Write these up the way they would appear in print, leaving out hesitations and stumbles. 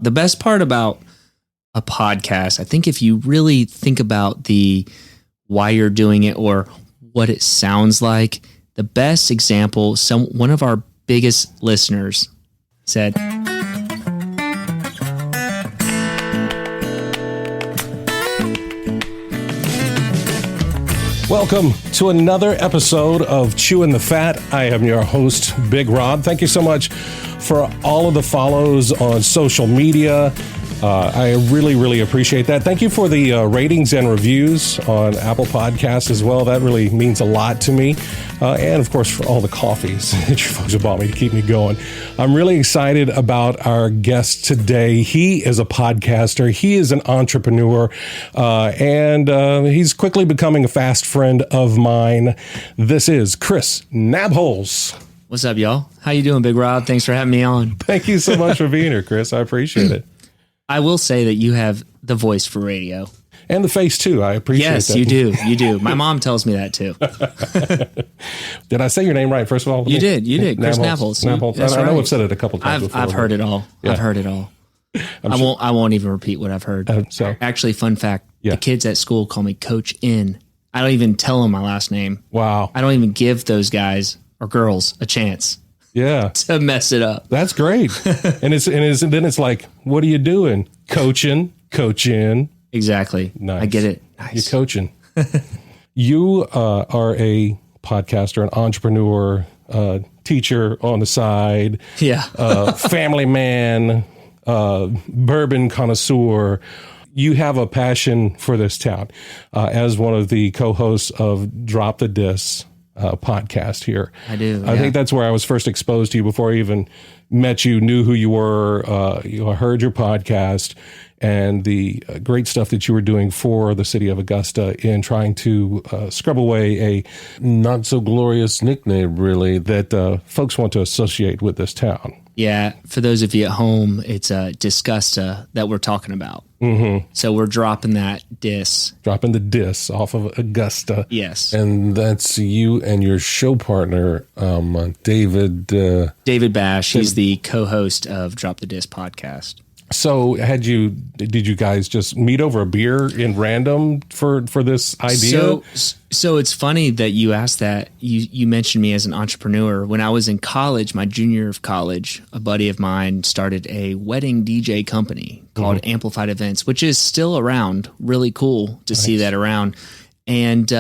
The best part about a podcast, I think if you really think about why you're doing it or what it sounds like, the best example, one of our biggest listeners said, welcome to another episode of Chewing the Fat. I am your host, Big Rob. Thank you so much for all of the follows on social media. I really, really appreciate that. Thank you for the ratings and reviews on Apple Podcasts as well. That really means a lot to me. And, of course, for all the coffees that you folks have bought me to keep me going. I'm really excited about our guest today. He is a podcaster. He is an entrepreneur. And he's quickly becoming a fast friend of mine. This is Chris Nabholz. What's up, y'all? How you doing, Big Rob? Thanks for having me on. Thank you so much for being here, Chris. I appreciate it. I will say that you have the voice for radio. And the face, too. I appreciate that. Yes, you do. You do. My mom tells me that, too. Did I say your name right, first of all? You did. Chris Nabholz. Nabholz. I know I've said it a couple times before. I've heard it all. Yeah. I've heard it all. I won't even repeat what I've heard. Actually, fun fact, the kids at school call me Coach N. I don't even tell them my last name. Wow. I don't even give those guys or girls a chance. Yeah. To mess it up. That's great. and then it's like, what are you doing? Coaching. Exactly. Nice. I get it. Nice. You're coaching. You are a podcaster, an entrepreneur, teacher on the side. Yeah. Family man, bourbon connoisseur. You have a passion for this town. As one of the co-hosts of Drop the Dis podcast here. I do. I think that's where I was first exposed to you before I even met you, knew who you were, heard your podcast and the great stuff that you were doing for the city of Augusta in trying to scrub away a not so glorious nickname, really, that folks want to associate with this town. Yeah. For those of you at home, it's Disgusta that we're talking about. Mm-hmm. So we're dropping that dis. Dropping the dis off of Augusta. Yes. And that's you and your show partner, David. David Bash. He's the co-host of Drop the Dis podcast. So did you guys just meet over a beer in random for this idea? So it's funny that you asked that. You mentioned me as an entrepreneur. When I was in college, my junior year of college, a buddy of mine started a wedding DJ company called Amplified Events, which is still around. Really cool to see that around. And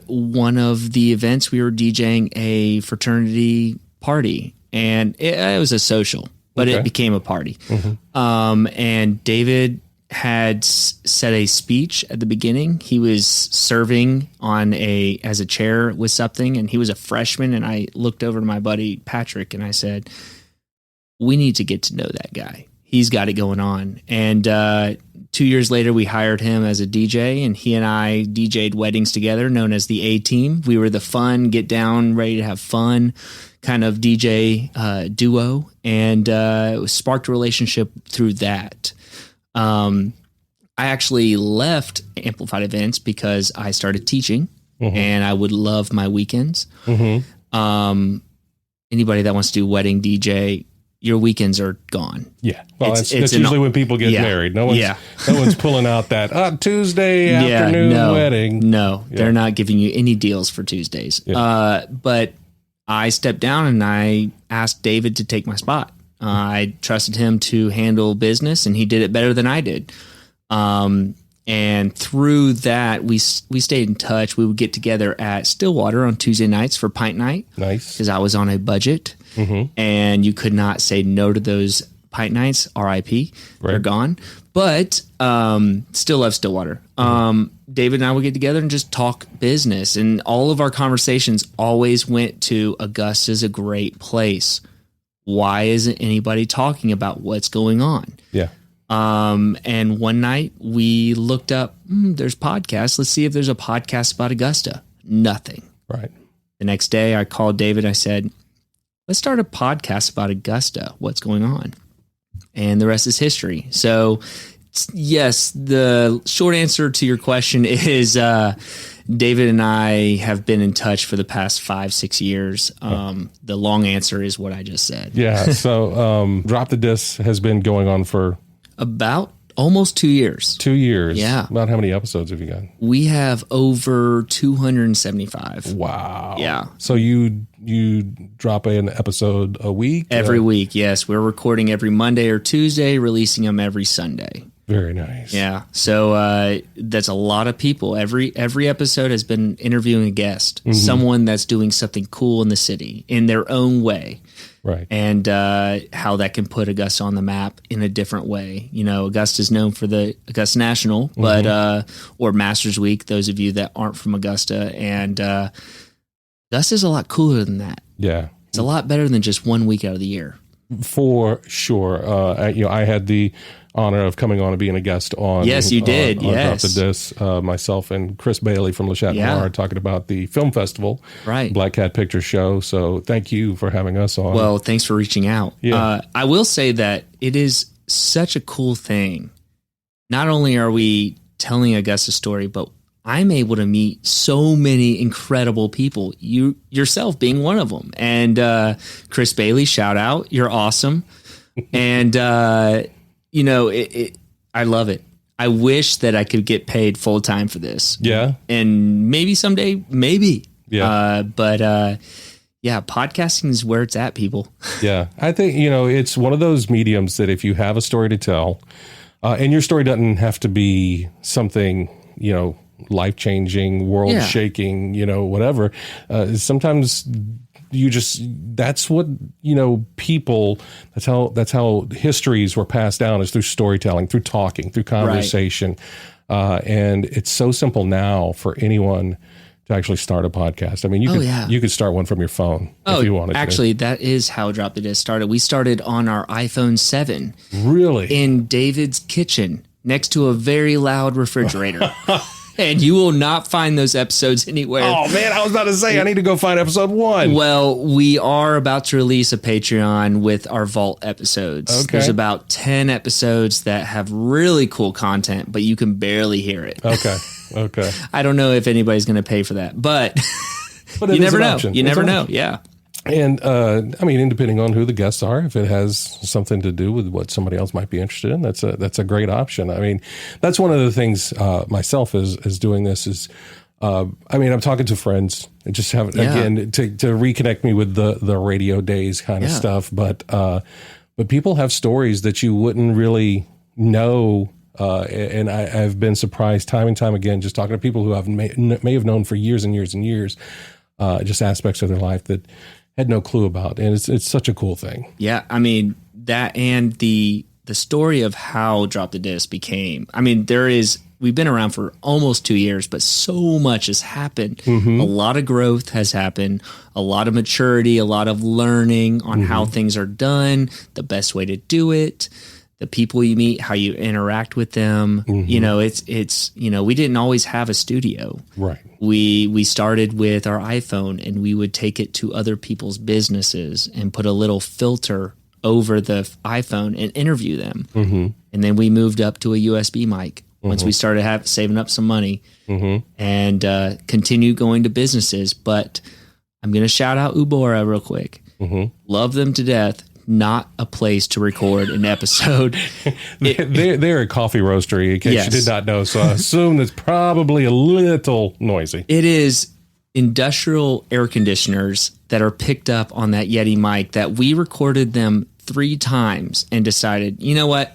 one of the events, we were DJing a fraternity party, and it was a social. But it became a party. And David had said a speech at the beginning. He was serving as a chair with something, and he was a freshman. And I looked over to my buddy Patrick and I said, we need to get to know that guy. He's got it going on. And 2 years later, we hired him as a DJ, and he and I DJ'd weddings together, known as the A-Team. We were the fun, get down, ready to have fun kind of DJ duo, and it sparked a relationship through that. I actually left Amplified Events because I started teaching, and I would love my weekends. Anybody that wants to do wedding DJ, your weekends are gone. Yeah. Well, that's usually when people get married. No one's pulling out that Tuesday afternoon wedding. No, they're not giving you any deals for Tuesdays. Yeah. But I stepped down and I asked David to take my spot. I trusted him to handle business, and he did it better than I did. And through that, we stayed in touch. We would get together at Stillwater on Tuesday nights for pint night. Nice. Because I was on a budget, and you could not say no to those pint nights. RIP. Right. They're gone. But still love Stillwater. David and I would get together and just talk business, and all of our conversations always went to Augusta's a great place. Why isn't anybody talking about what's going on? Yeah. And one night we looked up, there's podcasts. Let's see if there's a podcast about Augusta. Nothing. Right. The next day I called David. I said, let's start a podcast about Augusta. What's going on? And the rest is history. So yes, the short answer to your question is David and I have been in touch for the past 5-6 years. The long answer is what I just said. Yeah. So Drop the Dis has been going on for About almost 2 years. 2 years. Yeah. About how many episodes have you got? We have over 275. Wow. Yeah. So you drop an episode a week? Every week, yes. We're recording every Monday or Tuesday, releasing them every Sunday. Very nice. Yeah. So that's a lot of people. Every episode has been interviewing a guest, someone that's doing something cool in the city in their own way. Right. And how that can put Augusta on the map in a different way. You know, Augusta is known for the Augusta National, but or Masters Week, those of you that aren't from Augusta. And Augusta is a lot cooler than that. Yeah. It's a lot better than just 1 week out of the year. For sure. I had the honor of coming on and being a guest on. Yes, you did. On Yes. Drop the Disc, myself and Chris Bailey from Le Chat Noir talking about the film festival, right? Black Cat Picture Show. So thank you for having us on. Well, thanks for reaching out. Yeah. I will say that it is such a cool thing. Not only are we telling Augusta's story, but I'm able to meet so many incredible people, you yourself being one of them. And Chris Bailey, shout out. You're awesome. And, you know, I love it. I wish that I could get paid full time for this. Yeah. And maybe someday, maybe. Yeah. Yeah, podcasting is where it's at, people. Yeah. I think, you know, it's one of those mediums that if you have a story to tell, and your story doesn't have to be something, you know, life-changing, world-shaking, you know, whatever. Sometimes you just, that's what, you know, people, that's how histories were passed down, is through storytelling, through talking, through conversation. Right. And it's so simple now for anyone to actually start a podcast. I mean, you could start one from your phone if you wanted to. Actually, that is how Drop the Disc started. We started on our iPhone 7. Really? In David's kitchen next to a very loud refrigerator. And you will not find those episodes anywhere. Oh, man, I was about to say, I need to go find episode 1. Well, we are about to release a Patreon with our Vault episodes. Okay. There's about 10 episodes that have really cool content, but you can barely hear it. Okay. I don't know if anybody's going to pay for that, but you never know. Option. You never know. Yeah. And, I mean, depending on who the guests are, if it has something to do with what somebody else might be interested in, that's a great option. I mean, that's one of the things, myself is doing this is, I mean, I'm talking to friends and just again, to reconnect me with the radio days kind of stuff. But people have stories that you wouldn't really know. And I've been surprised time and time again, just talking to people who may have known for years and years and years, just aspects of their life that had no clue about. And it's such a cool thing. Yeah. I mean, that and the story of how Drop the Disc became, I mean, we've been around for almost 2 years, but so much has happened. A lot of growth has happened, a lot of maturity, a lot of learning on how things are done, the best way to do it, the people you meet, how you interact with them. You know, it's, you know, we didn't always have a studio. Right. We started with our iPhone and we would take it to other people's businesses and put a little filter over the iPhone and interview them. And then we moved up to a USB mic once we started saving up some money and continued going to businesses. But I'm going to shout out Ubora real quick. Love them to death. Not a place to record an episode. They're a coffee roastery, in case you did not know. So I assume it's probably a little noisy. It is industrial air conditioners that are picked up on that Yeti mic that we recorded them 3 times and decided, you know what?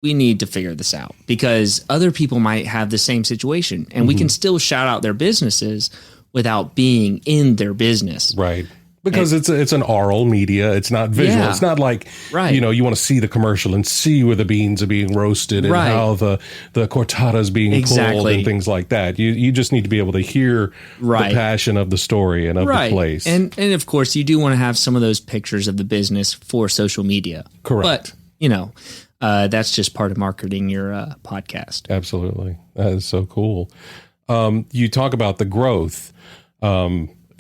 We need to figure this out because other people might have the same situation and we can still shout out their businesses without being in their business. Right. Because it's an oral media. It's not visual. Yeah. It's not like, you know, you want to see the commercial and see where the beans are being roasted and how the cortada is being pulled and things like that. You just need to be able to hear the passion of the story and of the place. And of course, you do want to have some of those pictures of the business for social media. Correct. But, you know, that's just part of marketing your podcast. Absolutely. That is so cool. You talk about the growth.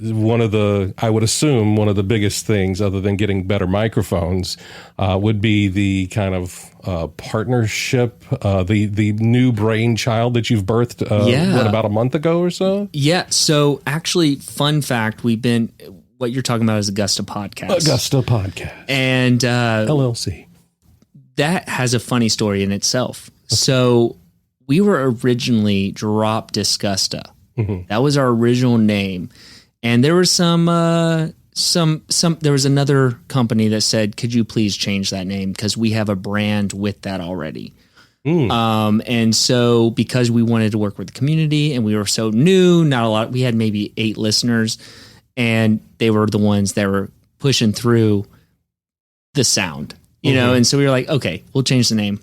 I would assume one of the biggest things, other than getting better microphones, would be the kind of partnership, the new brainchild that you've birthed, about a month ago or so? Yeah. So actually, fun fact, what you're talking about is Augusta Podcast. Augusta Podcast. And LLC. that has a funny story in itself. So we were originally Drop Disgusta. That was our original name. And there was there was another company that said, could you please change that name? Because we have a brand with that already. And so because we wanted to work with the community and we were so new, not a lot, we had maybe 8 listeners, and they were the ones that were pushing through the sound, you know? And so we were like, okay, we'll change the name.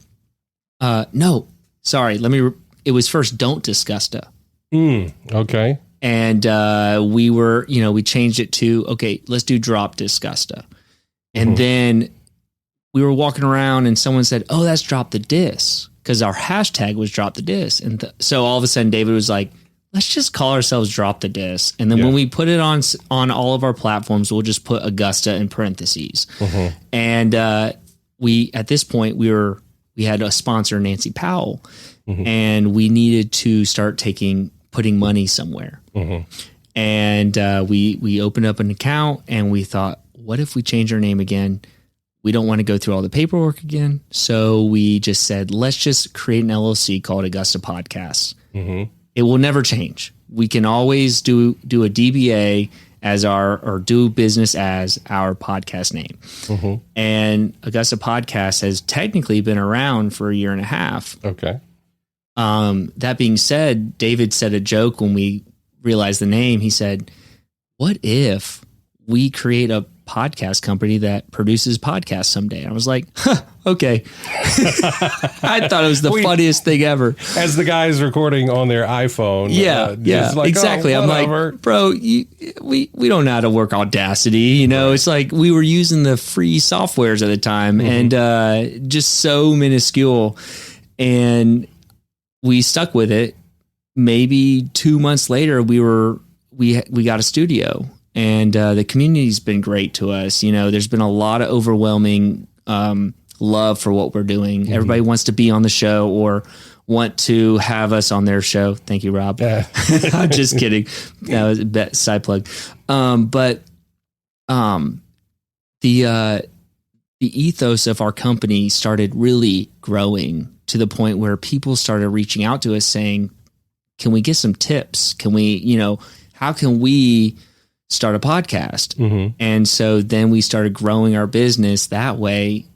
No, sorry. It was first Don't Disgusta. Okay. And we changed it to, okay, let's do Drop Disgusta. And then we were walking around and someone said, oh, that's Drop the Dis, because our hashtag was Drop the Dis. And so all of a sudden David was like, let's just call ourselves Drop the Dis. And then when we put it on all of our platforms, we'll just put Augusta in parentheses. And we, at this point, we had a sponsor, Nancy Powell, and we needed to start putting money somewhere. And we opened up an account and we thought, what if we change our name again? We don't want to go through all the paperwork again. So we just said, let's just create an LLC called Augusta Podcasts. It will never change. We can always do a DBA or do business as our podcast name. And Augusta Podcast has technically been around for 1.5 years. Okay. That being said, David said a joke when we realized the name. He said, what if we create a podcast company that produces podcasts someday? And I was like, okay. I thought it was the funniest thing ever. As the guys recording on their iPhone. Like, exactly. I'm like, bro, we don't know how to work Audacity. You know, it's like we were using the free softwares at the time and just so minuscule. And we stuck with it. Maybe 2 months later, we got a studio, and the community's been great to us. You know, there's been a lot of overwhelming love for what we're doing. Everybody wants to be on the show or want to have us on their show. Thank you, Rob. I'm just kidding. That was a side plug. But the ethos of our company started really growing to the point where people started reaching out to us saying, can we get some tips? Can we, how can we start a podcast? And so then we started growing our business that way,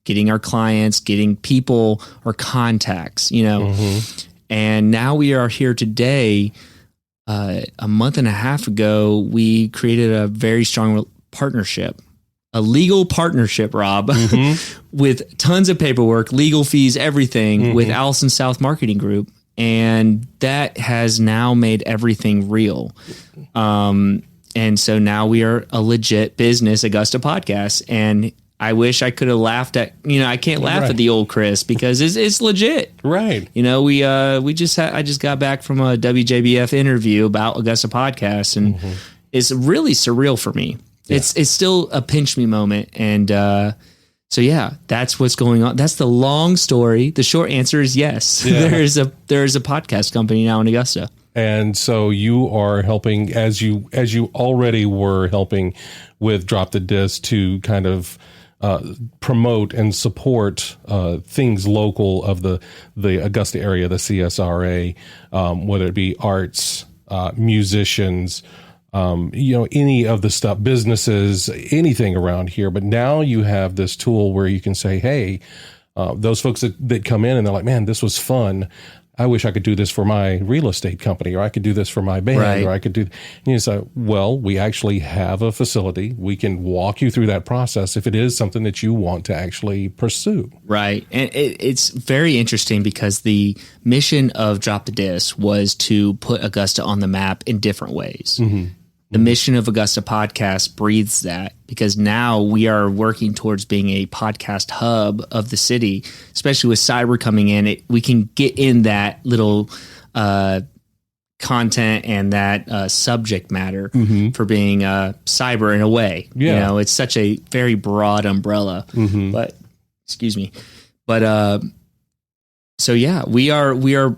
getting our clients, getting people or contacts, and now we are here today. A month and a half ago, we created a very strong partnership. A legal partnership, Rob, with tons of paperwork, legal fees, everything with Allison South Marketing Group. And that has now made everything real. And so now we are a legit business, Augusta Podcast. And I wish I could have laughed at, I can't laugh at the old Chris because it's legit. Right. I just got back from a WJBF interview about Augusta Podcast, and it's really surreal for me. Yeah. It's still a pinch me moment. And so, yeah, that's what's going on. That's the long story. The short answer is yes. Yeah. There is a podcast company now in Augusta. And so you are helping, as you already were helping with Drop the Disc, to kind of promote and support things local of the Augusta area, the CSRA, whether it be arts, musicians, any of the stuff, businesses, anything around here. But now you have this tool where you can say, hey, those folks that come in and they're like, man, this was fun. I wish I could do this for my real estate company, or I could do this for my band, or I could do, and you say, well, we actually have a facility. We can walk you through that process if it is something that you want to actually pursue. Right. And it's very interesting because the mission of Drop the Disc was to put Augusta on the map in different ways. The mission of Augusta Podcast breathes that, because now we are working towards being a podcast hub of the city, especially with cyber coming in. We can get in that little content and that subject matter for being cyber in a way. Yeah. It's such a very broad umbrella. But excuse me. But so yeah, we are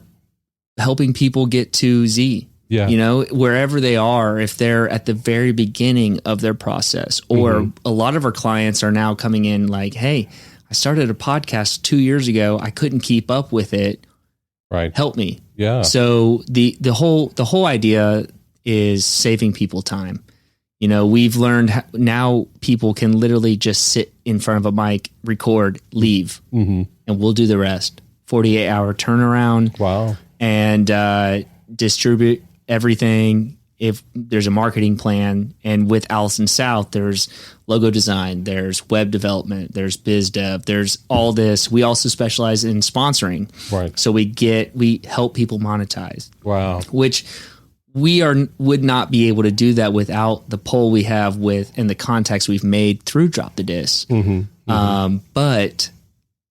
helping people get to Z. Yeah. Wherever they are, if they're at the very beginning of their process, or a lot of our clients are now coming in like, hey, I started a podcast 2 years ago. I couldn't keep up with it. Right. Help me. Yeah. So the whole idea is saving people time. We've learned now people can literally just sit in front of a mic, record, leave, and we'll do the rest. 48-hour turnaround. Wow. And distribute everything. If there's a marketing plan, and with Allison South, there's logo design, there's web development, there's biz dev, there's all this. We also specialize in sponsoring. Right. So we help people monetize. Wow. Which would not be able to do that without the pull we have and the contacts we've made through Drop the Disc. But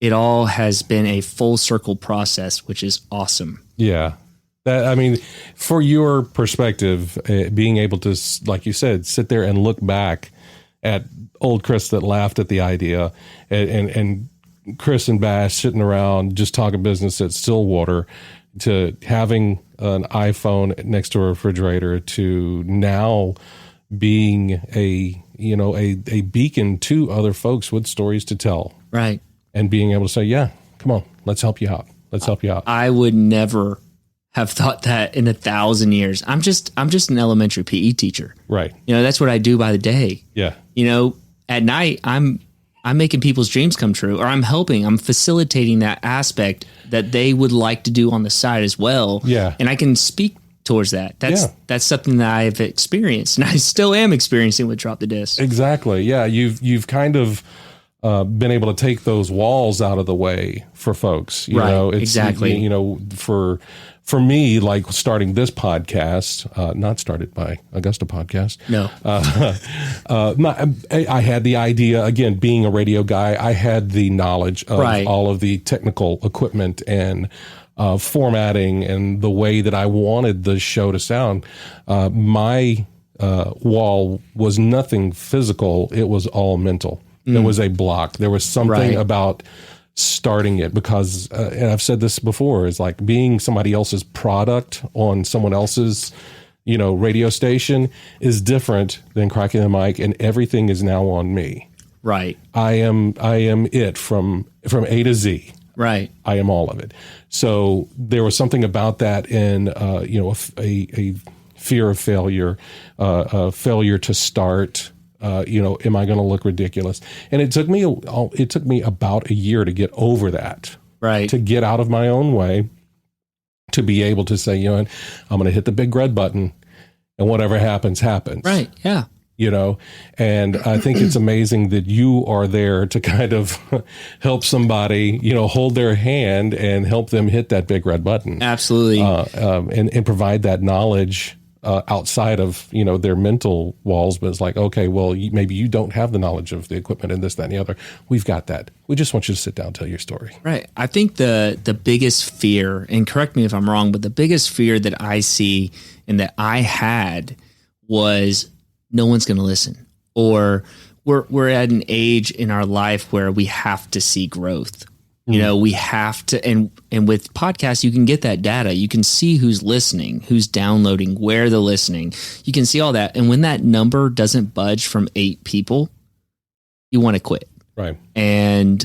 it all has been a full circle process, which is awesome. Yeah. For your perspective, being able to, like you said, sit there and look back at old Chris that laughed at the idea, and Chris and Bash sitting around just talking business at Stillwater, to having an iPhone next to a refrigerator, to now being a beacon to other folks with stories to tell. Right. And being able to say, yeah, come on, let's help you out. Let's help you out. I would never have thought that in 1,000 years. I'm just an elementary PE teacher. Right. That's what I do by the day. Yeah. At night I'm making people's dreams come true, or I'm facilitating that aspect that they would like to do on the side as well. Yeah. And I can speak towards that. That's something that I've experienced, and I still am experiencing with Drop the Disc. Exactly. Yeah. You've kind of been able to take those walls out of the way for folks. Exactly. For me, like starting this podcast, not started by Augusta Podcast. No. I had the idea, again, being a radio guy, I had the knowledge of all of the technical equipment and formatting and the way that I wanted the show to sound. My wall was nothing physical. It was all mental. There was a block. There was something about starting it, because, and I've said this before, is like being somebody else's product on someone else's, radio station is different than cracking the mic, and everything is now on me. Right. I am it from A to Z. Right. I am all of it. So there was something about that in, a fear of failure, failure to start. Am I going to look ridiculous? And it took me about a year to get over that, right? To get out of my own way, to be able to say, I'm going to hit the big red button, and whatever happens, happens. Right. Yeah. And I think it's amazing that you are there to kind of help somebody, hold their hand and help them hit that big red button. Absolutely. And provide that knowledge outside of, their mental walls, but it's like, okay, well, maybe you don't have the knowledge of the equipment and this, that, and the other. We've got that. We just want you to sit down and tell your story. Right. I think the biggest fear, and correct me if I'm wrong, but the biggest fear that I see and that I had was no one's going to listen, or we're at an age in our life where we have to see growth. We have to, and with podcasts, you can get that data. You can see who's listening, who's downloading, where they're listening. You can see all that. And when that number doesn't budge from 8 people, you want to quit. Right. And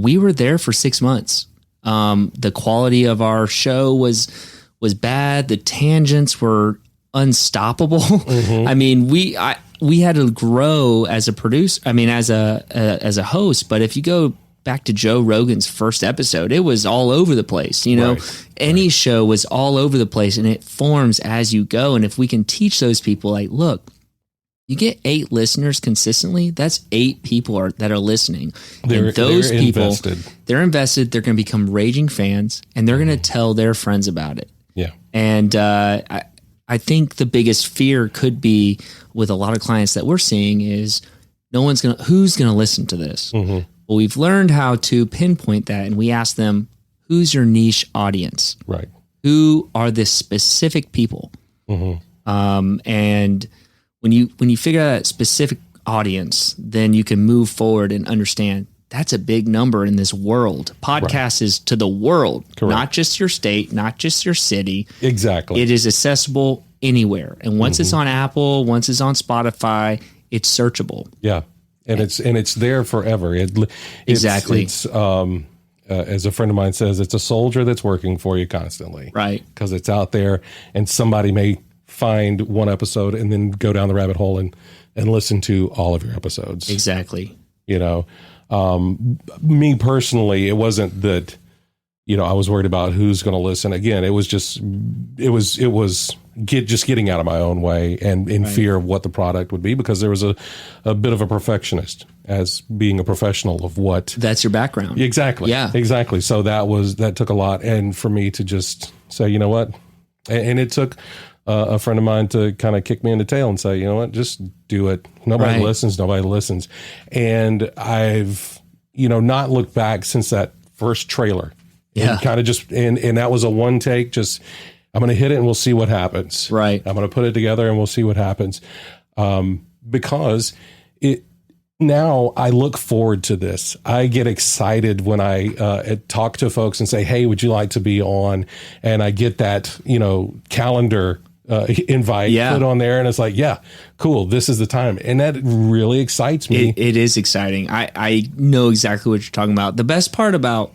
we were there for 6 months. The quality of our show was bad. The tangents were unstoppable. I mean, we had to grow as a producer. I mean, as a host. But if you go back to Joe Rogan's first episode, it was all over the place. Any show was all over the place, and it forms as you go. And if we can teach those people, like, look, you get 8 listeners consistently, that's 8 people that are listening. And those people, invested. They're invested. They're going to become raging fans, and they're going to tell their friends about it. Yeah. And I think the biggest fear could be with a lot of clients that we're seeing is who's going to listen to this? Mm-hmm. Well, we've learned how to pinpoint that, and we ask them, who's your niche audience? Right. Who are the specific people? Mm-hmm. And when you figure out that specific audience, then you can move forward and understand that's a big number in this world. Podcast is to the world, correct. Not just your state, not just your city. Exactly. It is accessible anywhere. And once it's on Apple, once it's on Spotify, it's searchable. Yeah. and it's there forever. Exactly. It's as a friend of mine says, it's a soldier that's working for you constantly, right? Because it's out there, and somebody may find one episode and then go down the rabbit hole and listen to all of your episodes. Exactly. Me personally, it wasn't that, I was worried about who's going to listen. Again, it was just getting out of my own way and in fear of what the product would be, because there was a bit of a perfectionist as being a professional of what. That's your background. Exactly. Yeah. Exactly. So that took a lot. And for me to just say, you know what? And it took a friend of mine to kind of kick me in the tail and say, you know what, just do it. Nobody listens. And I've, not looked back since that first trailer. Yeah. And kind of just, and that was a one take, just, I'm going to hit it and we'll see what happens. Right. I'm going to put it together and we'll see what happens. Because now I look forward to this. I get excited when I talk to folks and say, hey, would you like to be on? And I get that, calendar invite put on there, and it's like, yeah, cool, this is the time. And that really excites me. It is exciting. I know exactly what you're talking about. The best part about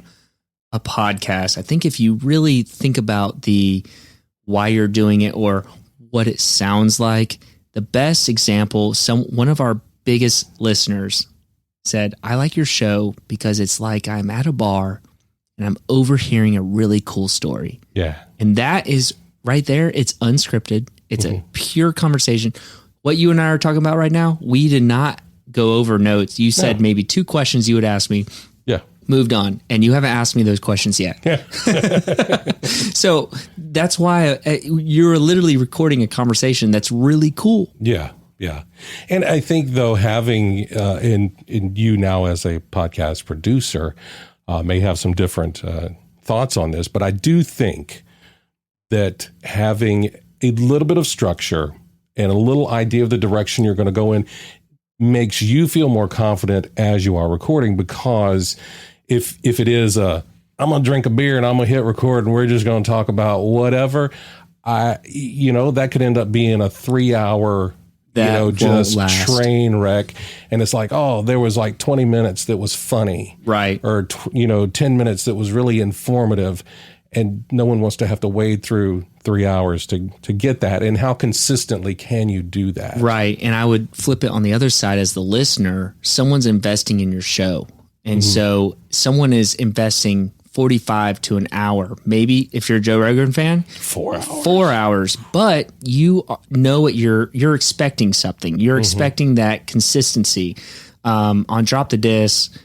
a podcast, I think, if you really think about why you're doing it or what it sounds like, the best example, one of our biggest listeners said, I like your show because it's like I'm at a bar and I'm overhearing a really cool story. Yeah. And that is right there. It's unscripted. It's a pure conversation. What you and I are talking about right now, we did not go over notes. You said maybe 2 questions you would ask me. Yeah. Moved on. And you haven't asked me those questions yet. Yeah. So that's why you're literally recording a conversation that's really cool. Yeah. Yeah. And I think, though, having in you now as a podcast producer may have some different thoughts on this, but I do think that having a little bit of structure and a little idea of the direction you're going to go in makes you feel more confident as you are recording, because if it is I'm going to drink a beer and I'm going to hit record and we're just going to talk about whatever, that could end up being a 3-hour just train wreck. And it's like, oh, there was like 20 minutes that was funny. Right. Or, 10 minutes that was really informative. And no one wants to have to wade through 3 hours to get that. And how consistently can you do that? Right. And I would flip it on the other side. As the listener, someone's investing in your show. And so someone is investing 45 to an hour. Maybe if you're a Joe Rogan fan, 4 hours. 4 hours. But you know what you're expecting something. You're expecting that consistency. On Drop the Disc,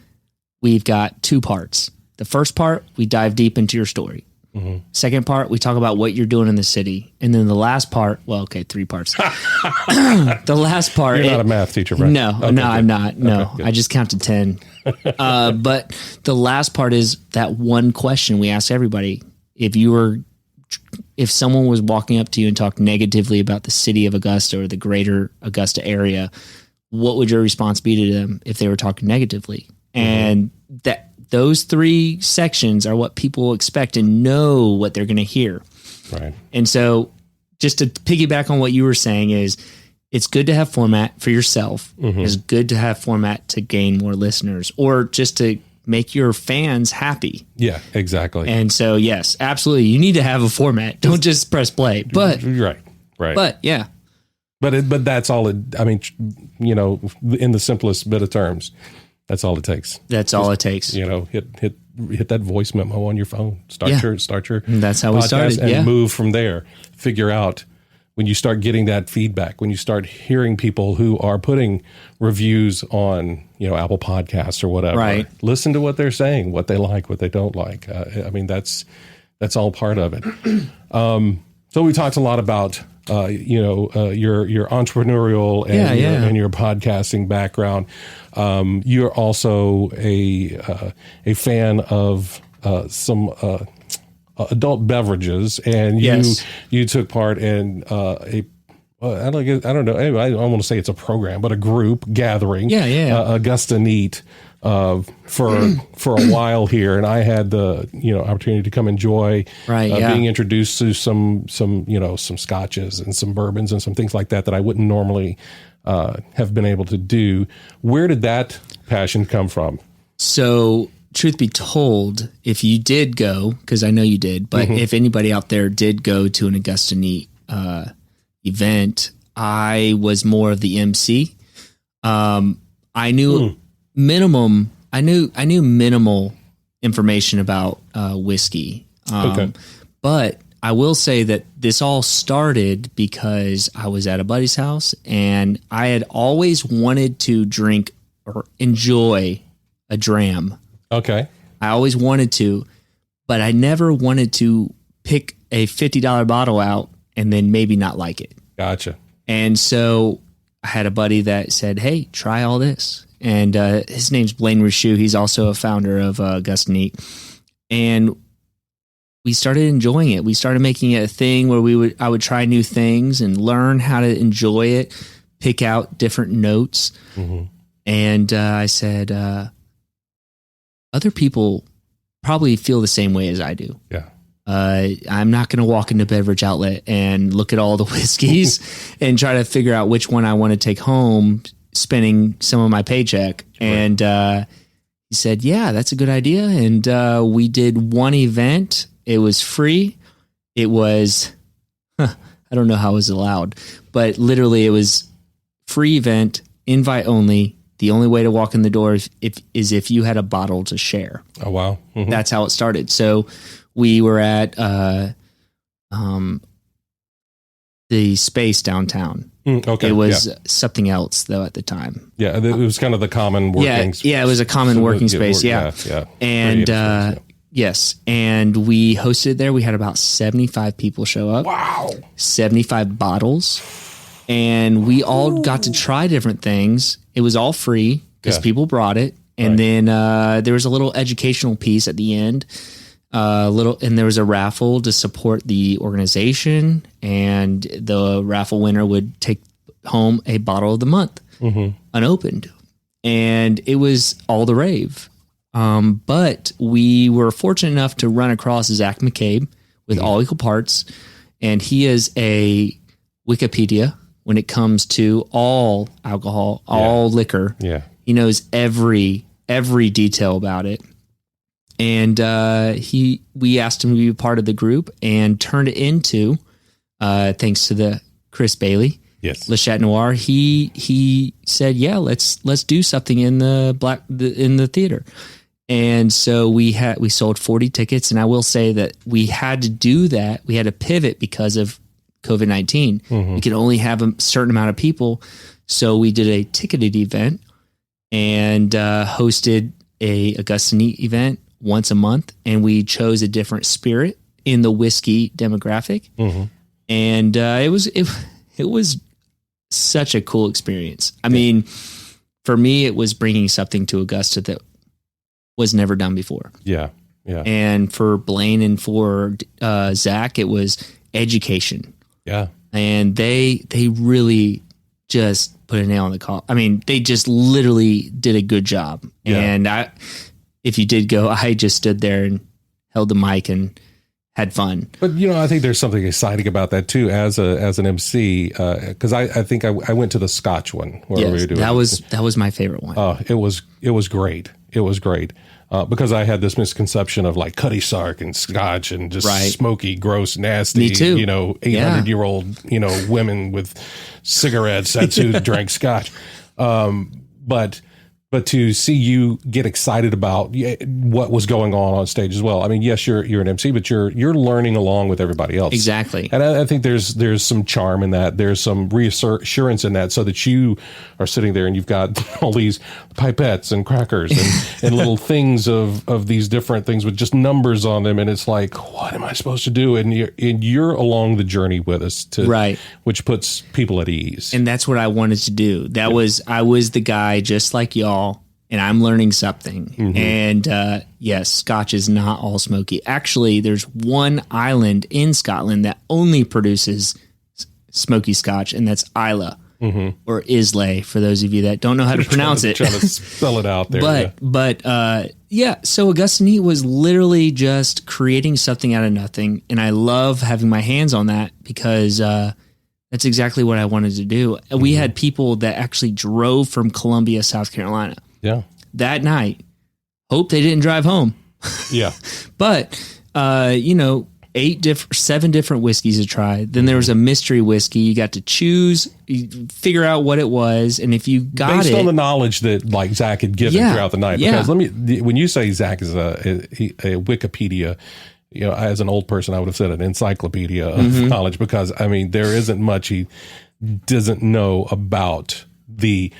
we've got 2 parts. The first part, we dive deep into your story. Second part, we talk about what you're doing in the city. And then the last part, 3 parts. The last part. You're not a math teacher, right? No, okay, no, I'm not. No, okay, I just counted 10. But the last part is that one question we ask everybody. If someone was walking up to you and talked negatively about the city of Augusta or the greater Augusta area, what would your response be to them if they were talking negatively? And those 3 sections are what people expect and know what they're going to hear. Right. And so just to piggyback on what you were saying is, it's good to have format for yourself. It's good to have format to gain more listeners or just to make your fans happy. Yeah, exactly. And so, yes, absolutely. You need to have a format. Don't just press play. But right. But yeah. But that's all in the simplest bit of terms, that's all it takes. That's all it takes. Hit that voice memo on your phone. Start your that's how we started. And move from there. Figure out when you start getting that feedback, when you start hearing people who are putting reviews on, Apple Podcasts or whatever. Right. Listen to what they're saying, what they like, what they don't like. That's all part of it. So we talked a lot about your entrepreneurial and your podcasting background. You're also a fan of some adult beverages, and you took part in I don't know. Anyway, I don't want to say it's a program, but a group gathering. Augusta Neat. For a while here, and I had the opportunity to come enjoy being introduced to some scotches and some bourbons and some things like that I wouldn't normally have been able to do. Where did that passion come from? So, truth be told, if you did go, because I know you did, but if anybody out there did go to an Augusta Neat event, I was more of the MC. I knew minimum. I knew minimal information about whiskey. But I will say that this all started because I was at a buddy's house and I had always wanted to drink or enjoy a dram. Okay. I always wanted to, but I never wanted to pick a $50 bottle out and then maybe not like it. Gotcha. And so I had a buddy that said, "Hey, try all this." And his name's Blaine Richoux. He's also a founder of Augusta Neat. And we started enjoying it. We started making it a thing where I would try new things and learn how to enjoy it, pick out different notes. And I said, other people probably feel the same way as I do. Yeah. I'm not going to walk into Beverage Outlet and look at all the whiskeys and try to figure out which one I want to take home, spending some of my paycheck. And he said, "Yeah, that's a good idea." And we did one event. It was free. It was, I don't know how it was allowed, but literally it was free event, invite only. The only way to walk in the door is if you had a bottle to share. Oh, wow. That's how it started. So we were at the Space downtown. Okay. It was something else though at the time. Yeah, it was kind of the common working space. Yeah, it was a common working space. Yeah. And yes, and we hosted there. We had about 75 people show up. Wow. 75 bottles. And we all got to try different things. It was all free because people brought it. And then there was a little educational piece at the end. And there was a raffle to support the organization, and the raffle winner would take home a bottle of the month, unopened, and it was all the rave. But we were fortunate enough to run across Zach McCabe with All Equal Parts, and he is a Wikipedia when it comes to all alcohol, all liquor. Yeah, he knows every detail about it. And we asked him to be a part of the group and turned it into, thanks to the Chris Bailey, Le Chat Noir. He said, "Yeah, let's do something in the theater." And so we sold 40 tickets, and I will say that we had to do that. We had to pivot because of COVID-19. We could only have a certain amount of people, so we did a ticketed event and hosted a Augusta Neat event once a month, and we chose a different spirit in the whiskey demographic. And it was such a cool experience. I mean, for me, it was bringing something to Augusta that was never done before. Yeah. And for Blaine and for Zach, it was education. Yeah. And they really just put a nail on the coffin. I mean, they just literally did a good job. Yeah. And if you did go, I just stood there and held the mic and had fun. But I think there's something exciting about that too, as an MC, because I think I went to the Scotch one where we were doing that was my favorite one. It was great. It was great because I had this misconception of like Cutty Sark and Scotch and just smoky, gross, nasty. Me too. 800-year-old women with cigarettes who drank Scotch. But to see you get excited about what was going on stage as well. I mean, yes, you're an MC, but you're learning along with everybody else. Exactly. And I think there's some charm in that. There's some reassurance in that, so that you are sitting there and you've got all these pipettes and crackers and little things of these different things with just numbers on them. And it's like, what am I supposed to do? And you're along the journey with us, which puts people at ease. And that's what I wanted to do. I was the guy just like y'all. And I'm learning something. And yes, Scotch is not all smoky. Actually, there's one island in Scotland that only produces smoky Scotch, and that's Islay or Islay for those of you that don't know how to pronounce it. Trying to spell it out there. But so Augusta Neat was literally just creating something out of nothing, and I love having my hands on that because That's exactly what I wanted to do. We had people that actually drove from Columbia, South Carolina. Yeah. That night. Hope they didn't drive home. Yeah. But, 7 different whiskeys to try. Then there was a mystery whiskey. You got to choose, you figure out what it was. And if you got based on the knowledge that like Zach had given throughout the night, because when you say Zach is a Wikipedia, as an old person, I would have said an encyclopedia of knowledge, because I mean, there isn't much he doesn't know about the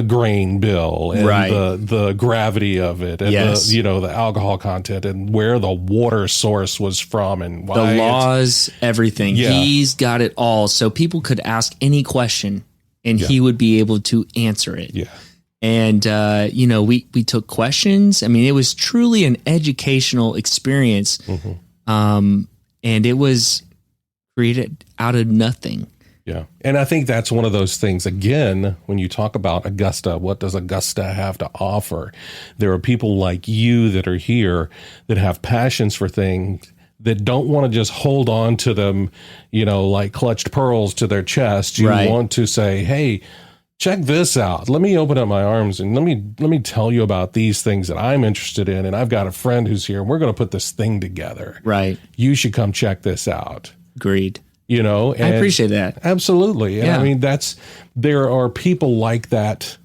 grain bill and the gravity of it, and the alcohol content, and where the water source was from, and why the laws, everything. Yeah. He's got it all. So people could ask any question and he would be able to answer it. Yeah. And, we took questions. I mean, it was truly an educational experience. And it was created out of nothing. Yeah. And I think that's one of those things, again, when you talk about Augusta, what does Augusta have to offer? There are people like you that are here that have passions for things, that don't want to just hold on to them, like clutched pearls to their chest. You want to say, hey, check this out. Let me open up my arms and let me tell you about these things that I'm interested in. And I've got a friend who's here, and we're going to put this thing together. Right. You should come check this out. Agreed. And I appreciate that. Absolutely. And I mean, there are people like that,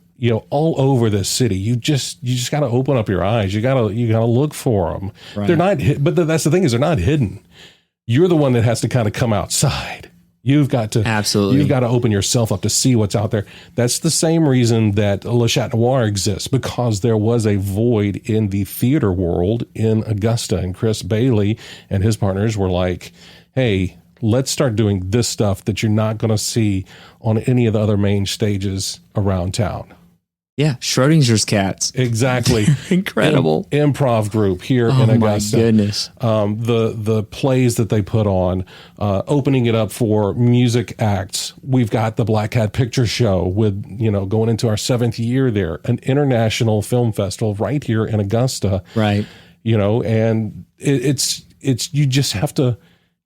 all over this city. You just got to open up your eyes. You got to look for them. Right. They're not, but that's the thing, is they're not hidden. You're the one that has to kind of come outside. You've got to open yourself up to see what's out there. That's the same reason that Le Chat Noir exists, because there was a void in the theater world in Augusta, and Chris Bailey and his partners were like, hey, let's start doing this stuff that you're not going to see on any of the other main stages around town. Yeah, Schrodinger's cats. Exactly. Incredible. Improv group here in Augusta. Oh, my goodness. The plays that they put on, opening it up for music acts. We've got the Black Hat Picture Show with, going into our 7th year there, an international film festival right here in Augusta. Right. And it's you just have to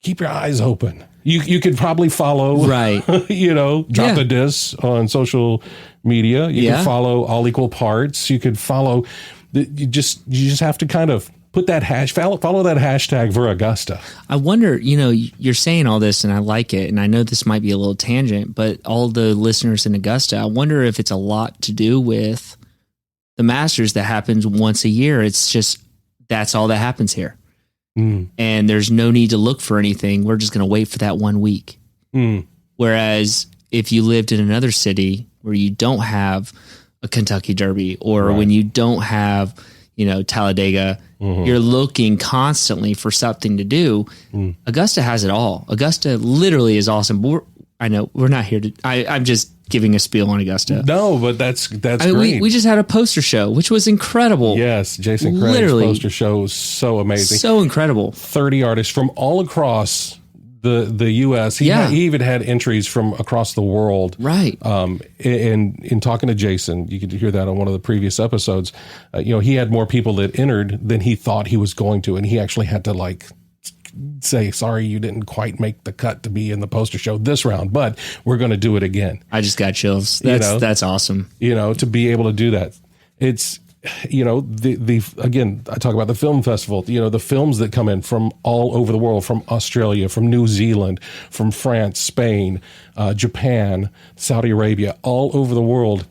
keep your eyes open. You could probably follow, right? Drop the Diss on social media. You can follow All Equal Parts. You could follow. You just have to kind of put that follow that hashtag for Augusta. I wonder, you're saying all this, and I like it, and I know this might be a little tangent, but all the listeners in Augusta, I wonder if it's a lot to do with the Masters that happens once a year. It's just that's all that happens here. And there's no need to look for anything. We're just going to wait for that 1 week. Whereas if you lived in another city where you don't have a Kentucky Derby, or when you don't have, Talladega, you're looking constantly for something to do. Augusta has it all. Augusta literally is awesome. But I know we're not here to, I'm just giving a spiel on Augusta. No, but that's great. We just had a poster show, which was incredible. Yes, Jason Craig's poster show was so amazing. So incredible. 30 artists from all across the U.S. He even had entries from across the world. Right. And in talking to Jason, you could hear that on one of the previous episodes, he had more people that entered than he thought he was going to, and he actually had to say, sorry, you didn't quite make the cut to be in the poster show this round, but we're going to do it again. I just got chills. That's awesome. To be able to do that. It's, again, I talk about the film festival, the films that come in from all over the world, from Australia, from New Zealand, from France, Spain, Japan, Saudi Arabia, all over the world,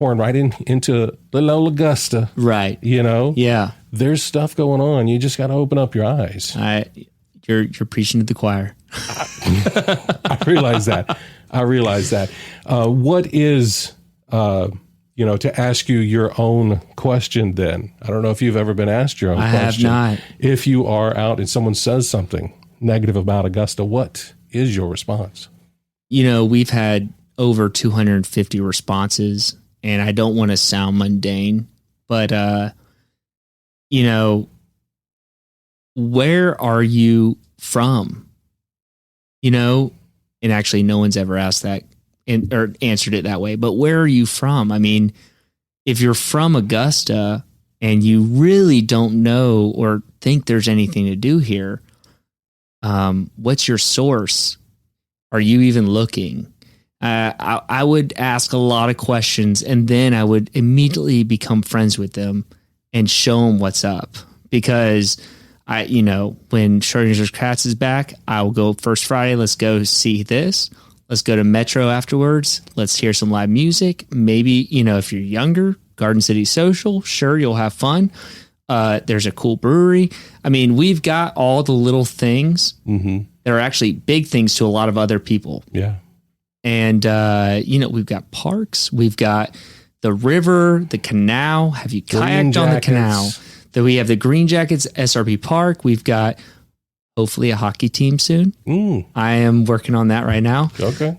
pouring right into little old Augusta. Right. Yeah. There's stuff going on. You just got to open up your eyes. You're preaching to the choir. I realize that. What is, to ask you your own question then? I don't know if you've ever been asked your own question. I have not. If you are out and someone says something negative about Augusta, what is your response? We've had over 250 responses, and I don't want to sound mundane, but, where are you from? And actually no one's ever asked that or answered it that way, but where are you from? I mean, if you're from Augusta and you really don't know or think there's anything to do here, what's your source? Are you even looking? I would ask a lot of questions, and then I would immediately become friends with them and show them what's up. Because when Schrodinger's Cats is back, I will go first Friday. Let's go see this. Let's go to Metro afterwards. Let's hear some live music. Maybe, if you're younger, Garden City Social, sure, you'll have fun. There's a cool brewery. I mean, we've got all the little things that are actually big things to a lot of other people. Yeah. And, we've got parks. We've got the river, the canal. Have you kayaked on the canal? Then we have the Green Jackets, SRP Park. We've got hopefully a hockey team soon. I am working on that right now. Okay.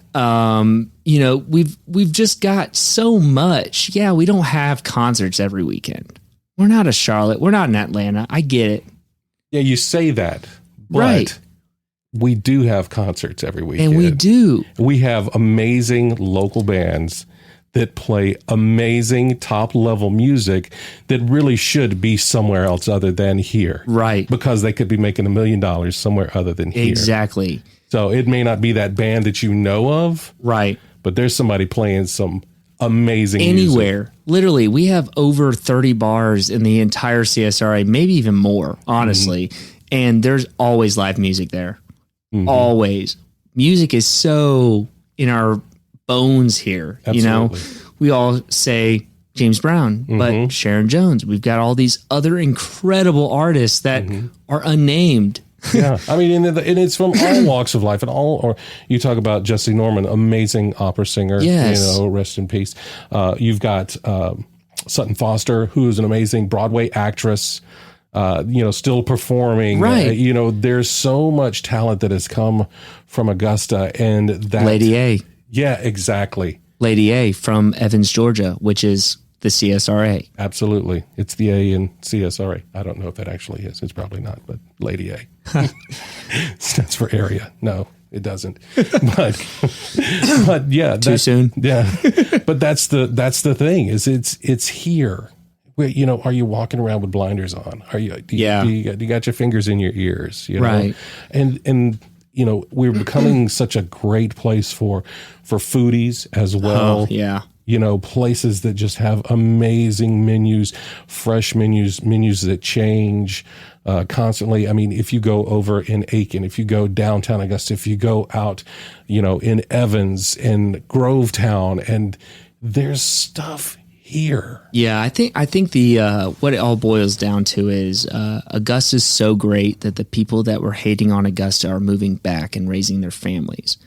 We've just got so much. Yeah, we don't have concerts every weekend. We're not a Charlotte. We're not in Atlanta. I get it. Yeah, you say that, but right. We do have concerts every weekend. And we do. We have amazing local bands that play amazing top-level music that really should be somewhere else other than here. Right. Because they could be making $1 million somewhere other than here. Exactly. So it may not be that band that you know of. Right. But there's somebody playing some amazing anywhere. music. Literally, we have over 30 bars in the entire CSRA, maybe even more, honestly. And there's always live music there. Always. Music is so in our bones here. Absolutely. We all say James Brown, but Sharon Jones. We've got all these other incredible artists that are unnamed. Yeah, I mean, and it's from all walks of life, and or you talk about Jesse Norman, amazing opera singer. Yes. Rest in peace. You've got Sutton Foster, who is an amazing Broadway actress. Still performing. Right. There's so much talent that has come from Augusta, and that Lady A. Yeah, exactly. Lady A from Evans, Georgia, which is the CSRA. Absolutely. It's the A in CSRA. I don't know if that actually is. It's probably not, but Lady A. Stands for area. No, it doesn't. But yeah. Too soon? Yeah. But that's the thing is it's here. Where, are you walking around with blinders on? Are you? Do you got your fingers in your ears? Right. And we're becoming such a great place for foodies as well. Oh, yeah. Places that just have amazing menus, fresh menus that change constantly. I mean, if you go over in Aiken, if you go downtown Augusta, if you go out, in Evans and Grovetown, and there's stuff here. Yeah, I think the what it all boils down to is Augusta's so great that the people that were hating on Augusta are moving back and raising their families.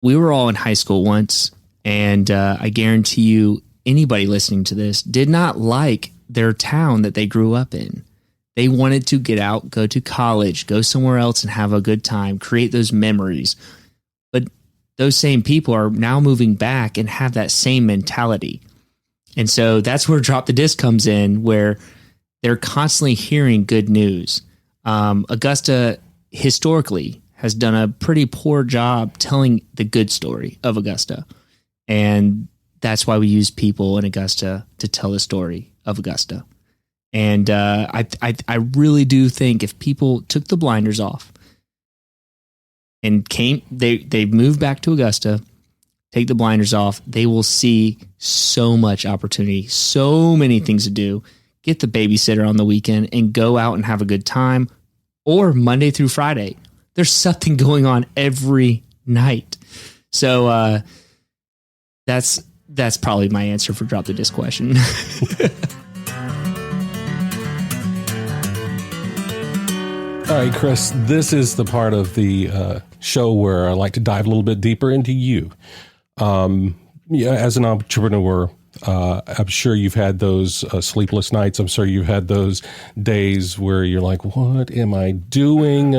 We were all in high school once, and I guarantee you anybody listening to this did not like their town that they grew up in. They wanted to get out, go to college, go somewhere else and have a good time, create those memories. But those same people are now moving back and have that same mentality. And so that's where Drop the Disc comes in, where they're constantly hearing good news. Augusta historically has done a pretty poor job telling the good story of Augusta. And that's why we use people in Augusta to tell the story of Augusta. And I really do think if people took the blinders off and they moved back to Augusta, take the blinders off, they will see so much opportunity, so many things to do. Get the babysitter on the weekend and go out and have a good time, or Monday through Friday. There's something going on every night. So that's probably my answer for Drop the Disc question. All right, Chris, this is the part of the show where I like to dive a little bit deeper into you. As an entrepreneur, I'm sure you've had those sleepless nights. I'm sure you've had those days where you're like, what am I doing?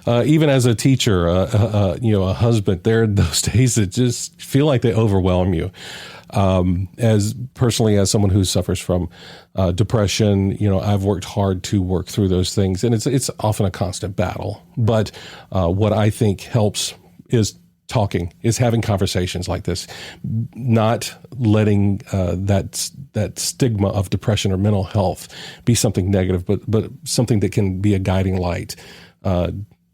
Even as a teacher, a husband, there are those days that just feel like they overwhelm you. As someone who suffers from depression, I've worked hard to work through those things, and it's often a constant battle. But what I think helps is having conversations like this, not letting that stigma of depression or mental health be something negative, but something that can be a guiding light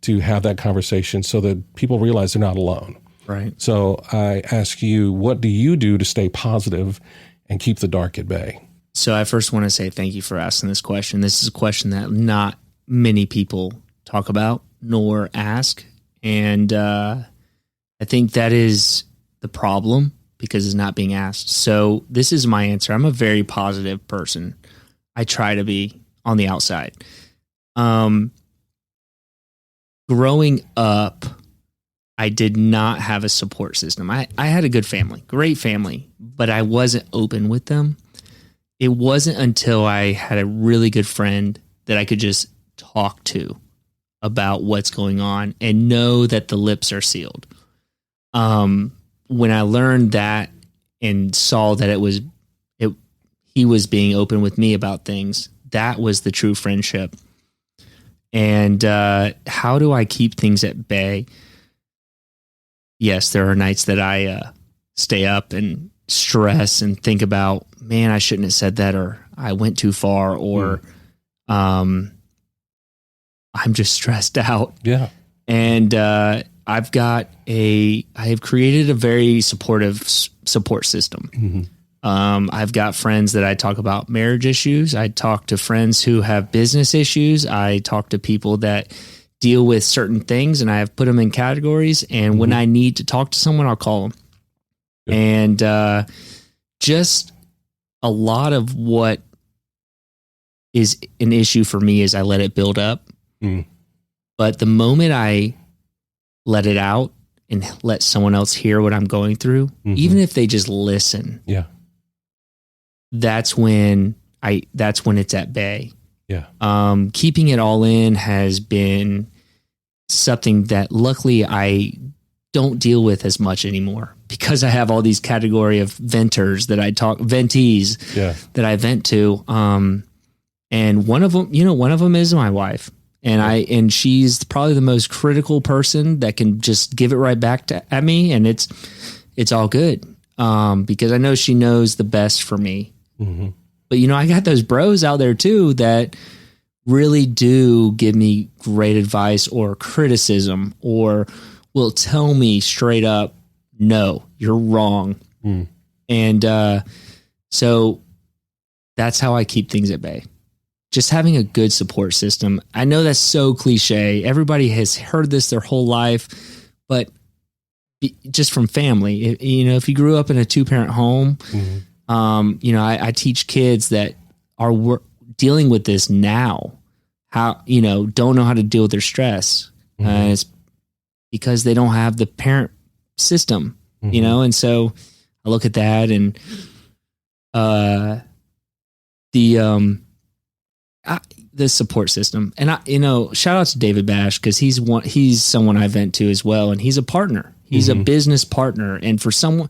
to have that conversation so that people realize they're not alone. Right. So I ask you, what do you do to stay positive and keep the dark at bay? So I first want to say thank you for asking this question. This is a question that not many people talk about nor ask. And I think that is the problem because it's not being asked. So this is my answer. I'm a very positive person. I try to be on the outside. Growing up, I did not have a support system. I had a good family, great family, but I wasn't open with them. It wasn't until I had a really good friend that I could just talk to about what's going on and know that the lips are sealed. When I learned that and saw that he was being open with me about things, that was the true friendship. And how do I keep things at bay? Yes, there are nights that I stay up and stress and think about, man, I shouldn't have said that, or I went too far, or I'm just stressed out. Yeah. And I have created a very supportive support system. Mm-hmm. I've got friends that I talk about marriage issues. I talk to friends who have business issues. I talk to people that deal with certain things, and I have put them in categories. And when I need to talk to someone, I'll call them. Good. And just a lot of what is an issue for me is I let it build up. Mm. But the moment I let it out and let someone else hear what I'm going through, even if they just listen, that's when it's at bay. Yeah. Keeping it all in has been something that luckily I don't deal with as much anymore because I have all these category of ventees that I vent to. And one of them is my wife. And she's probably the most critical person that can just give it right back at me. And it's all good. Because I know she knows the best for me. Mm-hmm. But I got those bros out there too that really do give me great advice or criticism, or will tell me straight up, no, you're wrong. Mm. And so that's how I keep things at bay. Just having a good support system. I know that's so cliche. Everybody has heard this their whole life, but just from family, if you grew up in a 2-parent home, I teach kids that are dealing with this now, how, don't know how to deal with their stress. It's because they don't have the parent system, and so I look at that and the support system. And shout out to David Bash, because he's someone I vent to as well, and he's a partner. He's a business partner, and for someone,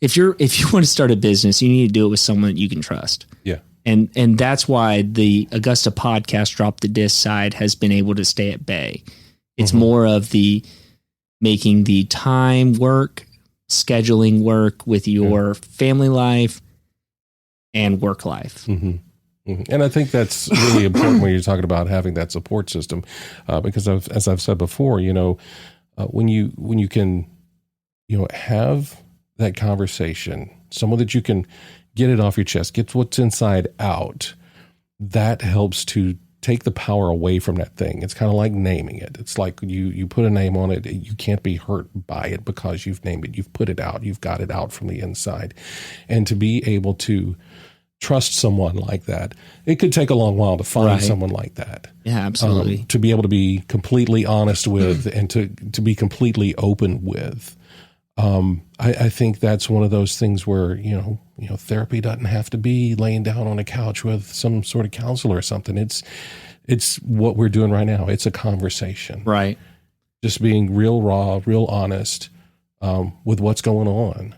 if you want to start a business, you need to do it with someone that you can trust. Yeah. And that's why the Augusta podcast Drop the Disc side has been able to stay at bay. It's more of the making the time work, scheduling work with your family life and work life. Mm-hmm. And I think that's really important when you're talking about having that support system, because as I've said before, when you can, have that conversation, someone that you can get it off your chest, get what's inside out, that helps to take the power away from that thing. It's kind of like naming it. It's like you put a name on it. You can't be hurt by it because you've named it. You've put it out. You've got it out from the inside. And to be able to trust someone like that, it could take a long while to find someone like that. Yeah, absolutely. To be able to be completely honest with and to be completely open with. I think that's one of those things where, therapy doesn't have to be laying down on a couch with some sort of counselor or something. It's what we're doing right now. It's a conversation. Right. Just being real raw, real honest, with what's going on.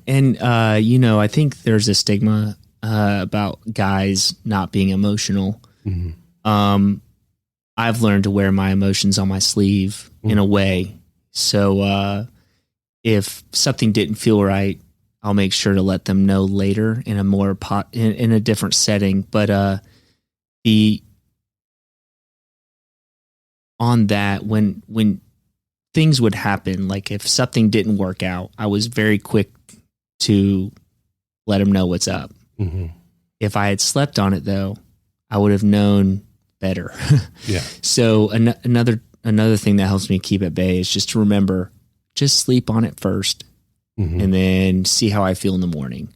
And I think there's a stigma about guys not being emotional. Mm-hmm. I've learned to wear my emotions on my sleeve in a way. So if something didn't feel right, I'll make sure to let them know later in a more in a different setting. But on that, when things would happen, like if something didn't work out, I was very quick to let him know what's up. Mm-hmm. If I had slept on it, though, I would have known better. Yeah. So another thing that helps me keep at bay is just to remember, just sleep on it first, Mm-hmm. and then see how I feel in the morning.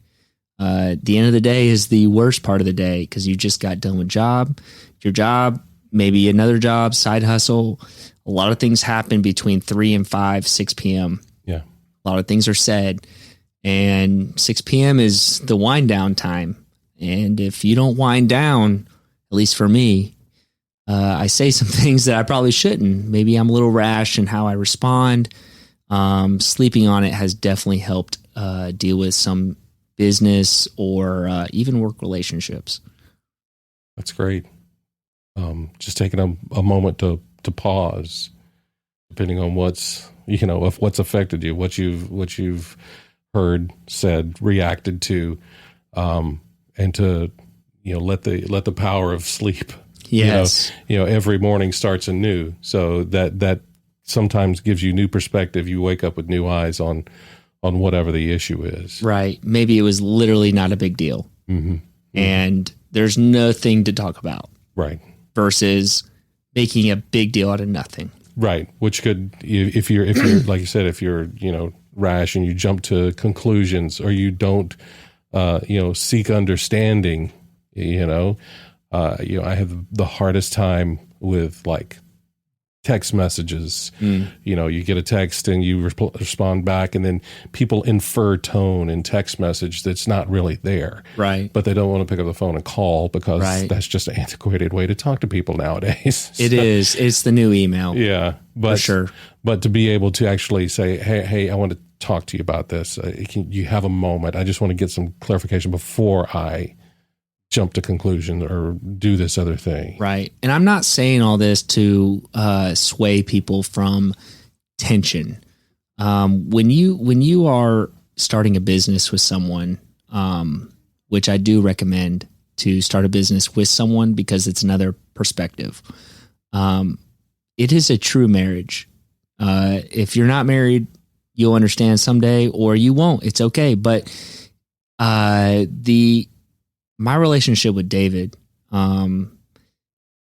The end of the day is the worst part of the day because you just got done with your job, maybe another job, side hustle. A lot of things happen between 3 and 5, 6 p.m. Yeah. A lot of things are said, and 6 p.m. is the wind down time. And if you don't wind down, at least for me, I say some things that I probably shouldn't. Maybe I'm a little rash in how I respond. Sleeping on it has definitely helped deal with some business or even work relationships. That's great. Just taking a moment to pause, depending on what's affected you, what you've heard, said, reacted to, and to let the power of sleep. Yes. Every morning starts anew, so that sometimes gives you new perspective. You wake up with new eyes on whatever the issue is. Right. Maybe it was literally not a big deal. Mm-hmm. And there's nothing to talk about. Right. Versus making a big deal out of nothing. Right. Which could, if you're like you said, if you're rash and you jump to conclusions, or you don't seek understanding, I have the hardest time with like text messages. You get a text and you respond back, and then people infer tone in text message that's not really there. Right. But they don't want to pick up the phone and call because Right. that's just an antiquated way to talk to people nowadays. It is. It's the new email. Yeah. But For sure. But to be able to actually say, hey, I want to talk to you about this. You have a moment. I just want to get some clarification before I jump to conclusions or do this other thing. Right. And I'm not saying all this to sway people from tension. When you are starting a business with someone, which I do recommend to start a business with someone because it's another perspective. It is a true marriage. If you're not married, you'll understand someday, or you won't. It's okay. But my relationship with David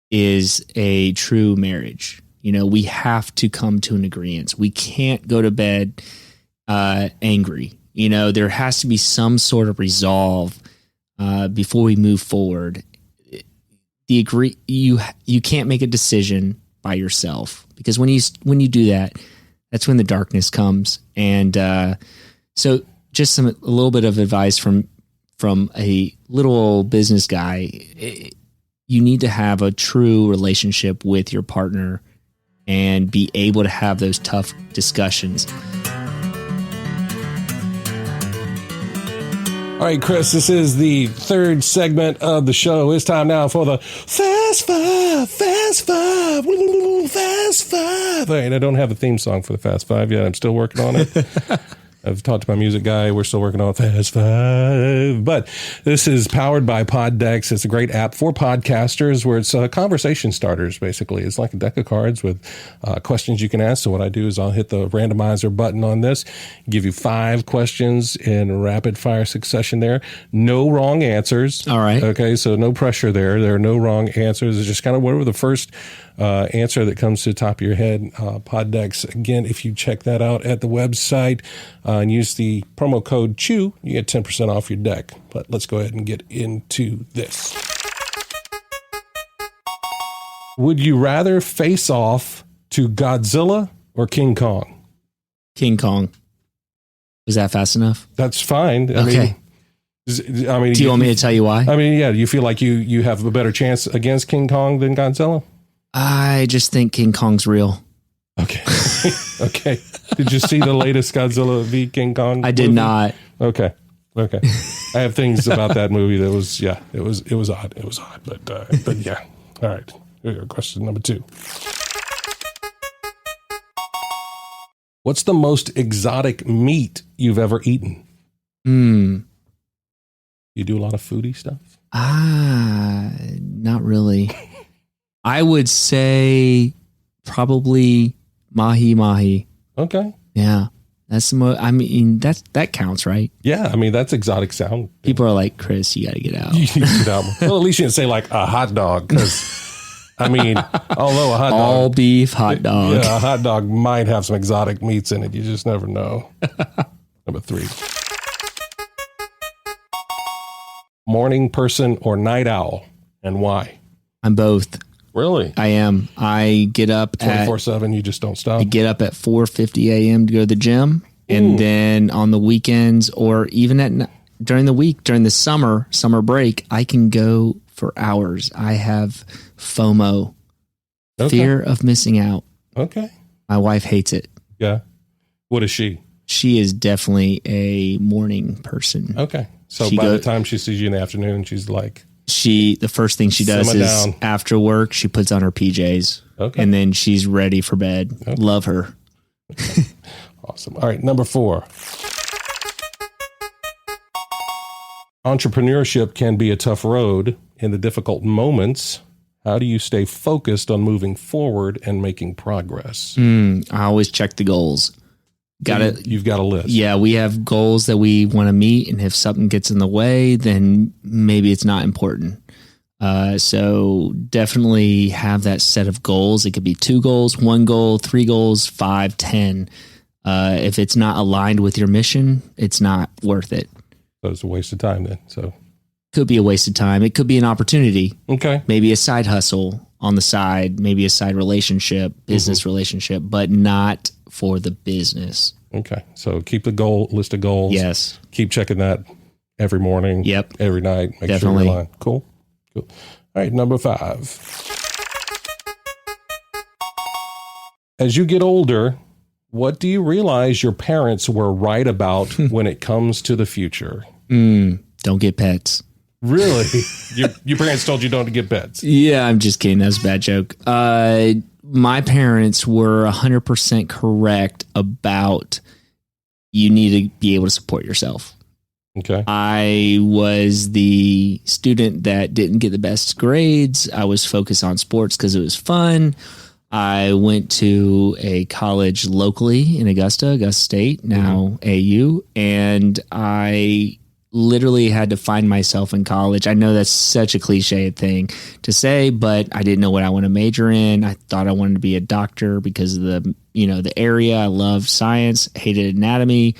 is a true marriage. We have to come to an agreement. We can't go to bed angry. There has to be some sort of resolve before we move forward. You can't make a decision by yourself, because when you do that, that's when the darkness comes. And so just a little bit of advice from a little old business guy. You need to have a true relationship with your partner and be able to have those tough discussions. All right, Chris, this is the third segment of the show. It's time now for the Fast Five, Fast Five, Fast Five. All right, I don't have a theme song for the Fast Five yet. I'm still working on it. I've talked to my music guy. We're still working on Fast Five. But this is powered by Poddex. It's a great app for podcasters where it's conversation starters, basically. It's like a deck of cards with questions you can ask. So what I do is I'll hit the randomizer button on this, give you 5 questions in rapid fire succession there. No wrong answers. All right. Okay, so no pressure there. There are no wrong answers. It's just kind of whatever the first answer that comes to the top of your head. Poddex, again, if you check that out at the website and use the promo code CHEW, you get 10% off your deck. But let's go ahead and get into this. Would you rather face off to Godzilla or King Kong? King Kong. Was that fast enough? That's fine. Okay. I mean, do you want me to tell you why? I mean, yeah. Do you feel like you have a better chance against King Kong than Godzilla? I just think King Kong's real. Okay. Okay. Did you see the latest Godzilla v King Kong? I did movie? not. Okay. I have things about that movie that was, yeah, it was odd. It was odd, but yeah. All right. Here you go. Question number 2. What's the most exotic meat you've ever eaten? You do a lot of foodie stuff? Not really. I would say Probably mahi. Okay. Yeah. That's the most, I mean, that counts, right? Yeah. I mean, that's exotic sound. People are like, Chris, you got to get out. You need to get out. Well, at least you didn't say like a hot dog, because I mean, although a hot dog, all beef hot dog. Yeah, a hot dog might have some exotic meats in it. You just never know. Number 3. Morning person or night owl, and why? I'm both. Really? I am. I get up 24/7. You just don't stop. I get up at 4:50 a.m. to go to the gym, and then on the weekends or even during the week, during the summer break, I can go for hours. I have FOMO, fear of missing out. Okay. My wife hates it. Yeah. What is she? She is definitely a morning person. Okay. So by the time she sees you in the afternoon, she's like, the first thing she does is after work, she puts on her PJs. Okay. And then she's ready for bed. Okay. Love her. Okay. Awesome. All right. Number 4. Entrepreneurship can be a tough road. In the difficult moments, how do you stay focused on moving forward and making progress? I always check the goals. You've got a list. Yeah, we have goals that we want to meet, and if something gets in the way, then maybe it's not important. So definitely have that set of goals. It could be 2 goals, 1 goal, 3 goals, 5, 10. If it's not aligned with your mission, it's not worth it. So it's a waste of time then. So could be a waste of time. It could be an opportunity. Okay. Maybe a side hustle on the side, maybe a side relationship, business relationship, but not for the business. Okay. So keep the list of goals. Yes. Keep checking that every morning. Yep. Every night. Make Definitely. sure you're aligned. Cool. All right. Number 5. As you get older, what do you realize your parents were right about when it comes to the future? Don't get pets. Really? Your parents told you don't get pets? Yeah, I'm just kidding. That's a bad joke. My parents were 100% correct about you need to be able to support yourself. Okay. I was the student that didn't get the best grades. I was focused on sports because it was fun. I went to a college locally in Augusta State, now AU, and I literally had to find myself in college. I know that's such a cliche thing to say, but I didn't know what I want to major in. I thought I wanted to be a doctor because of the area. I loved science, hated anatomy.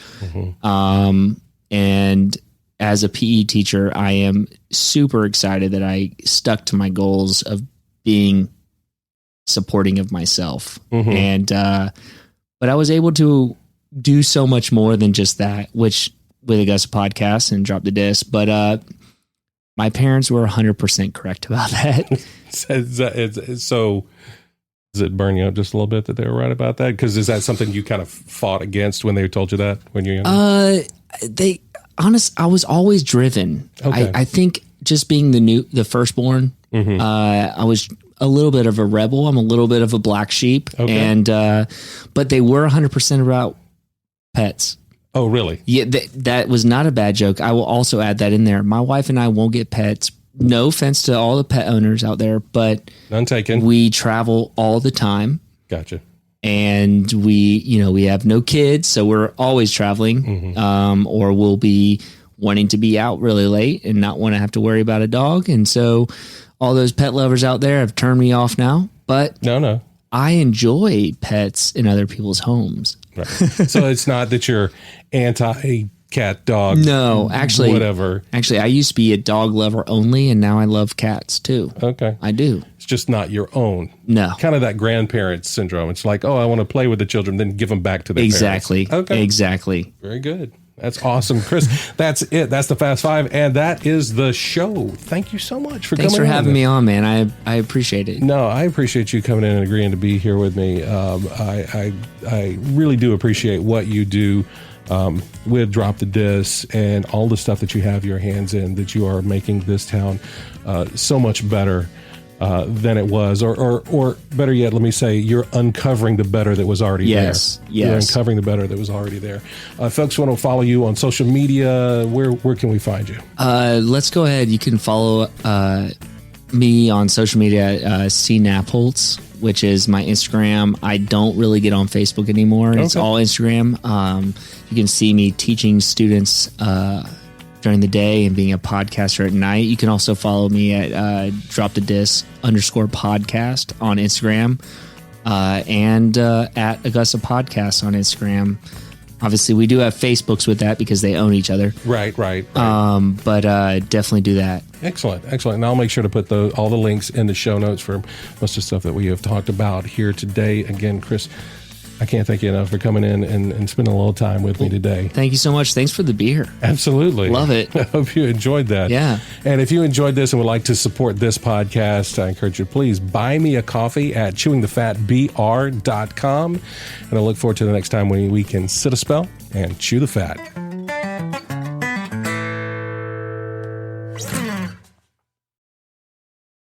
And as a PE teacher, I am super excited that I stuck to my goals of being supporting of myself. And, but I was able to do so much more than just that, which with Augusta podcast and Drop the Disc, but my parents were 100% correct about that. So does it burn you up just a little bit that they were right about that? Because is that something you kind of fought against when they told you that when you were young? I was always driven. Okay. I think just being the firstborn, I was a little bit of a rebel. I'm a little bit of a black sheep. Okay. And, but they were 100% about pets. Oh, really? Yeah, that was not a bad joke. I will also add that in there. My wife and I won't get pets. No offense to all the pet owners out there, but none taken. We travel all the time. Gotcha. And we have no kids, so we're always traveling, or we'll be wanting to be out really late and not want to have to worry about a dog. And so all those pet lovers out there have turned me off now, but no. I enjoy pets in other people's homes. Right. So it's not that you're anti-cat dog. No, actually, whatever. Actually, I used to be a dog lover only, and now I love cats too. Okay. I do. It's just not your own. No. Kind of that grandparent syndrome. It's like, oh, I want to play with the children, then give them back to their parents. Okay. Exactly. Very good. That's awesome, Chris. That's it. That's the Fast Five, and that is the show. Thank you so much for coming. Thanks for having me on, man. I appreciate it. No, I appreciate you coming in and agreeing to be here with me. I really do appreciate what you do with Drop the Disc and all the stuff that you have your hands in, that you are making this town so much better than it was, or better yet, let me say, you're uncovering the better that was already there. Yes. You're uncovering the better that was already there. Folks want to follow you on social media. Where can we find you? Let's go ahead. You can follow me on social media, C Nabholz, which is my Instagram. I don't really get on Facebook anymore. It's all Instagram. You can see me teaching students during the day and being a podcaster at night. You can also follow me at Drop the Disc _podcast on Instagram and at Augusta Podcast on Instagram. Obviously, we do have Facebooks with that because they own each other. Right. But definitely do that. Excellent. And I'll make sure to put all the links in the show notes for most of the stuff that we have talked about here today. Again, Chris, I can't thank you enough for coming in and spending a little time with me today. Thank you so much. Thanks for the beer. Absolutely. Love it. I hope you enjoyed that. Yeah. And if you enjoyed this and would like to support this podcast, I encourage you to please buy me a coffee at chewingthefatbr.com. And I look forward to the next time when we can sit a spell and chew the fat.